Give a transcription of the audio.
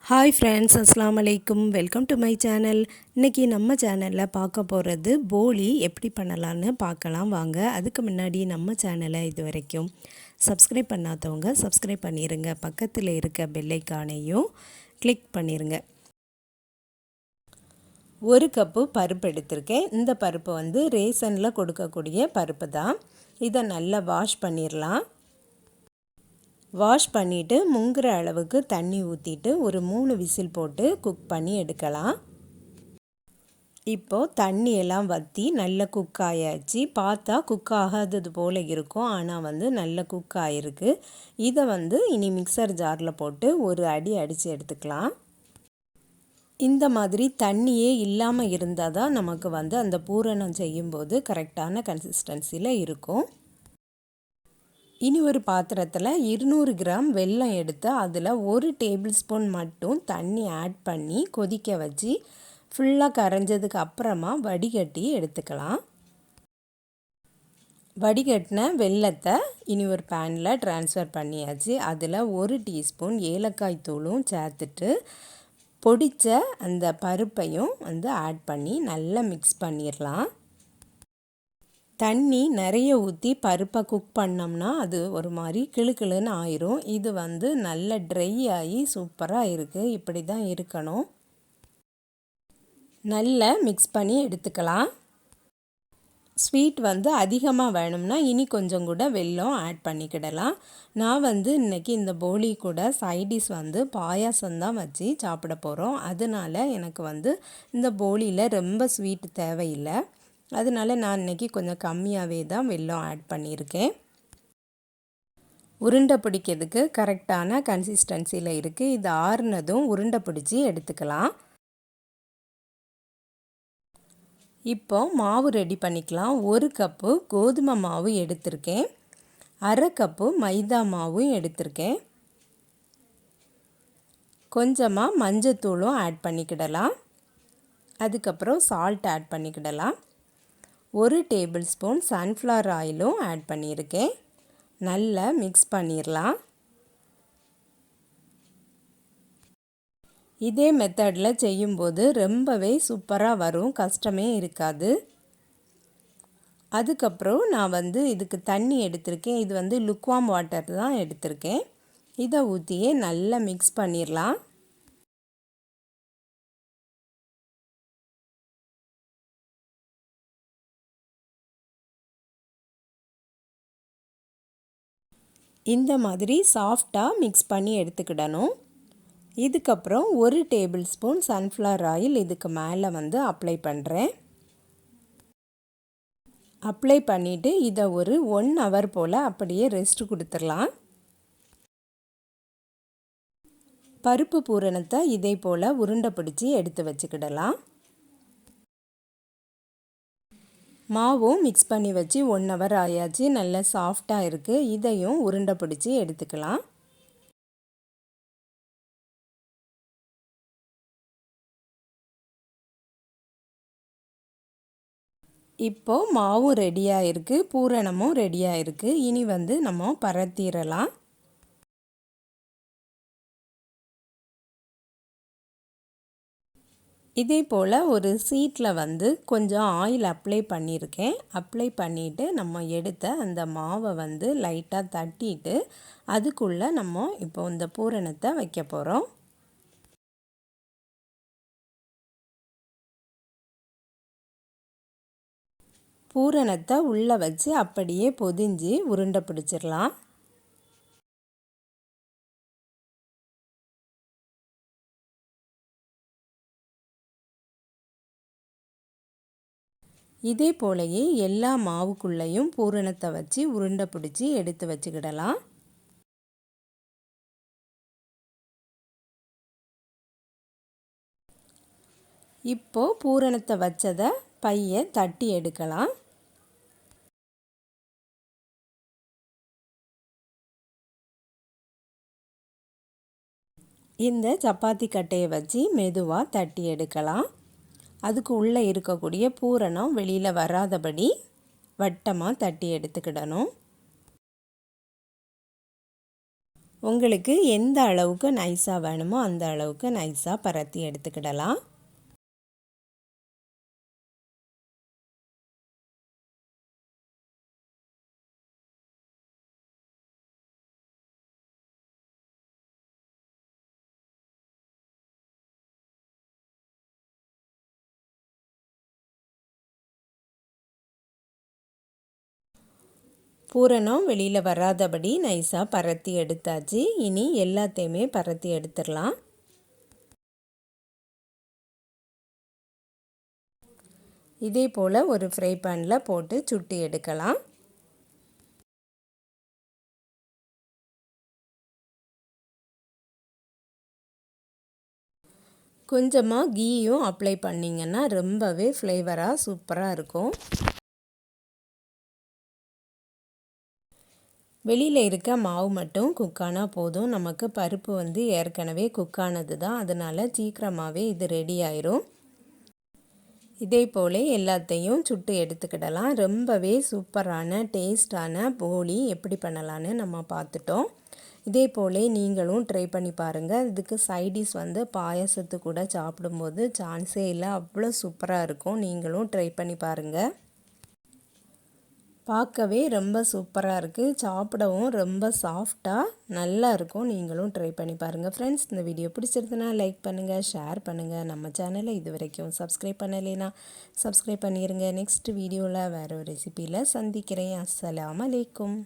Hi friends, அஸ்ஸலாமு அலைக்கும். Welcome to my channel. இன்றைக்கி நம்ம சேனலில் பார்க்க போகிறது போலி எப்படி பண்ணலான்னு பார்க்கலாம் வாங்க. அதுக்கு முன்னாடி நம்ம சேனலை இது வரைக்கும் சப்ஸ்கிரைப் பண்ணாதவங்க சப்ஸ்கிரைப் பண்ணிடுங்க. பக்கத்தில் இருக்க பெல்லைக்கானையும் கிளிக் பண்ணிடுங்க. ஒரு கப்பு பருப்பு எடுத்திருக்கேன். இந்த பருப்பு வந்து ரேஷனில் கொடுக்கக்கூடிய பருப்பு தான். இதை நல்லா வாஷ் பண்ணிடலாம். வாஷ் பண்ணிவிட்டு முங்குற அளவுக்கு தண்ணி ஊற்றிட்டு ஒரு 3 விசில் போட்டு குக் பண்ணி எடுக்கலாம். இப்போது தண்ணியெல்லாம் வற்றி நல்லா குக் ஆயாச்சு. பார்த்தா குக் ஆகாதது போல் இருக்கும், ஆனால் வந்து நல்லா குக் ஆகிருக்கு. இதை வந்து இனி மிக்சர் ஜாரில் போட்டு ஒரு அடி அடித்து எடுத்துக்கலாம். இந்த மாதிரி தண்ணியே இல்லாமல் இருந்தால் தான் நமக்கு வந்து அந்த பூரணம் செய்யும்போது கரெக்டான கன்சிஸ்டன்சியில் இருக்கும். இனி ஒரு பாத்திரத்தில் 200 கிராம் வெல்லம் எடுத்து அதில் 1 டேபிள் ஸ்பூன் மட்டும் தண்ணி ஆட் பண்ணி கொதிக்க வச்சு ஃபுல்லாக கரைஞ்சதுக்கு அப்புறமா வடிகட்டி எடுத்துக்கலாம். வடிகட்டின வெல்லத்தை இனி ஒரு பேனில் ட்ரான்ஸ்ஃபர் பண்ணியாச்சு. அதில் 1 டீஸ்பூன் ஏலக்காய் தூளும் சேர்த்துட்டு பொடித்த அந்த பருப்பையும் வந்து ஆட் பண்ணி நல்லா மிக்ஸ் பண்ணிடலாம். தண்ணி நிறைய ஊற்றி பருப்பை குக் பண்ணோம்னா அது ஒரு மாதிரி கிளுகிளுன்னு ஆயிரும். இது வந்து நல்ல ட்ரை ஆகி சூப்பராக இருக்குது. இப்படி தான் இருக்கணும். நல்லா மிக்ஸ் பண்ணி எடுத்துக்கலாம். ஸ்வீட் வந்து அதிகமாக வேணும்னா இனி கொஞ்சம் கூட வெல்லம் ஆட் பண்ணிக்கிடலாம். நான் வந்து இன்றைக்கி இந்த போலி கூட சைடிஷ் வந்து பாயாசம் தான் வச்சு சாப்பிட போகிறோம். அதனால் எனக்கு வந்து இந்த போலியில் ரொம்ப ஸ்வீட் தேவையில்லை. அதனால் நான் இன்றைக்கி கொஞ்சம் கம்மியாகவே தான் வெல்லம் ஆட் பண்ணியிருக்கேன். உருண்டை பிடிக்கிறதுக்கு கரெக்டான கன்சிஸ்டன்சியில் இருக்குது. இது ஆறுனதும் உருண்டை பிடிச்சி எடுத்துக்கலாம். இப்போ மாவு ரெடி பண்ணிக்கலாம். 1 கப்பு கோதுமை மாவு எடுத்திருக்கேன். 1/2 கப்பு மைதா மாவும் எடுத்திருக்கேன். கொஞ்சமாக மஞ்சத்தூளும் ஆட் பண்ணிக்கிடலாம். அதுக்கப்புறம் சால்ட் ஆட் பண்ணிக்கிடலாம். 1 டேபிள் ஸ்பூன் சன்ஃப்ளவர் ஆயிலும் ஆட் பண்ணியிருக்கேன். நல்லா மிக்ஸ் பண்ணிடலாம். இதே மெத்தடில் செய்யும்போது ரொம்பவே சூப்பராக வரும், கஷ்டமே இருக்காது. அதுக்கப்புறம் நான் வந்து இதுக்கு தண்ணி எடுத்திருக்கேன். இது வந்து லுக்வார்ம் வாட்டர் தான் எடுத்திருக்கேன். இதை ஊற்றியே நல்லா மிக்ஸ் பண்ணிடலாம். இந்த மாதிரி சாஃப்டாக மிக்ஸ் பண்ணி எடுத்துக்கிடணும். இதுக்கப்புறம் 1 டேபிள் ஸ்பூன் சன்ஃப்ளவர் ஆயில் இதுக்கு மேலே வந்து அப்ளை பண்ணுறேன். அப்ளை பண்ணிவிட்டு இதை ஒரு 1 ஹவர் போல் அப்படியே ரெஸ்ட் கொடுத்துடலாம். பருப்பு பூரணத்தை இதே போல் உருண்டை பிடிச்சி எடுத்து வச்சுக்கிடலாம். மாவும் மிக்ஸ் பண்ணி வச்சு 1 ஹவர் ஆயாச்சு. நல்லா சாஃப்டாக இருக்குது. இதையும் உருண்டை பிடிச்சி எடுத்துக்கலாம். இப்போது மாவும் ரெடியாக இருக்குது, பூரணமும் ரெடியாக இருக்குது. இனி வந்து நம்ம பரத்திடலாம். இதே போல் ஒரு சீட்டில் வந்து கொஞ்சம் ஆயில் அப்ளை பண்ணியிருக்கேன். அப்ளை பண்ணிவிட்டு நம்ம எடுத்த அந்த மாவை வந்து லைட்டாக தட்டிட்டு அதுக்குள்ளே நம்ம இப்போ இந்த பூரணத்தை வைக்க போகிறோம். பூரணத்தை உள்ளே வச்சு அப்படியே பொதிஞ்சு உருண்டை பிடிச்சிடலாம். இதே போலயே எல்லா மாவுக்குள்ளேயும் பூரணத்தை வச்சு உருண்டை பிடிச்சி எடுத்து வச்சுக்கிடலாம். இப்போது பூரணத்தை வச்சதை பையை தட்டி எடுக்கலாம். இந்த சப்பாத்தி கட்டையை வச்சு மெதுவாக தட்டி எடுக்கலாம். அதுக்கு உள்ளே இருக்கக்கூடிய பூரணம் வெளியில் வராதபடி வட்டமாக தட்டி எடுத்துக்கிடணும். உங்களுக்கு எந்த அளவுக்கு நைஸாக வேணுமோ அந்த அளவுக்கு நைஸாக பரத்தி எடுத்துக்கிடலாம். பூரணம் வெளியில் வராதபடி நைஸாக பரத்தி எடுத்தாச்சு. இனி எல்லாத்தையுமே பரத்தி எடுத்துடலாம். இதே போல் ஒரு ஃப்ரை பேனில் போட்டு சுட்டி எடுக்கலாம். கொஞ்சமாக கீயும் அப்ளை பண்ணிங்கன்னா ரொம்பவே ஃப்ளேவராக சூப்பராக இருக்கும். வெளியில் இருக்க மாவு மட்டும் குக்கானா போதும். நமக்கு பருப்பு வந்து ஏற்கனவே குக்கானது தான், அதனால் சீக்கிரமாகவே இது ரெடி ஆயிரும். இதே போல் எல்லாத்தையும் சுட்டு எடுத்துக்கிடலாம். ரொம்பவே சூப்பரான டேஸ்டான போலி எப்படி பண்ணலான்னு நம்ம பார்த்துட்டோம். இதே போல் நீங்களும் ட்ரை பண்ணி பாருங்கள். இதுக்கு சைடிஷ் வந்து பாயசத்து கூட சாப்பிடும்போது சான்ஸே இல்லை, அவ்வளோ சூப்பராக இருக்கும். நீங்களும் ட்ரை பண்ணி பாருங்கள். பார்க்கவே ரொம்ப சூப்பராக இருக்குது, சாப்பிடவும் ரொம்ப சாஃப்டாக நல்லா இருக்கும். நீங்களும் ட்ரை பண்ணி பாருங்கள் ஃப்ரெண்ட்ஸ். இந்த வீடியோ பிடிச்சிருந்துன்னா லைக் பண்ணுங்கள், ஷேர் பண்ணுங்கள். நம்ம சேனலை இது வரைக்கும் சப்ஸ்கிரைப் பண்ணலைன்னா சப்ஸ்கிரைப் பண்ணிடுங்க. நெக்ஸ்ட் வீடியோவில் வேறு ஒரு ரெசிபியில் சந்திக்கிறேன். அஸ்ஸலாமு அலைக்கும்.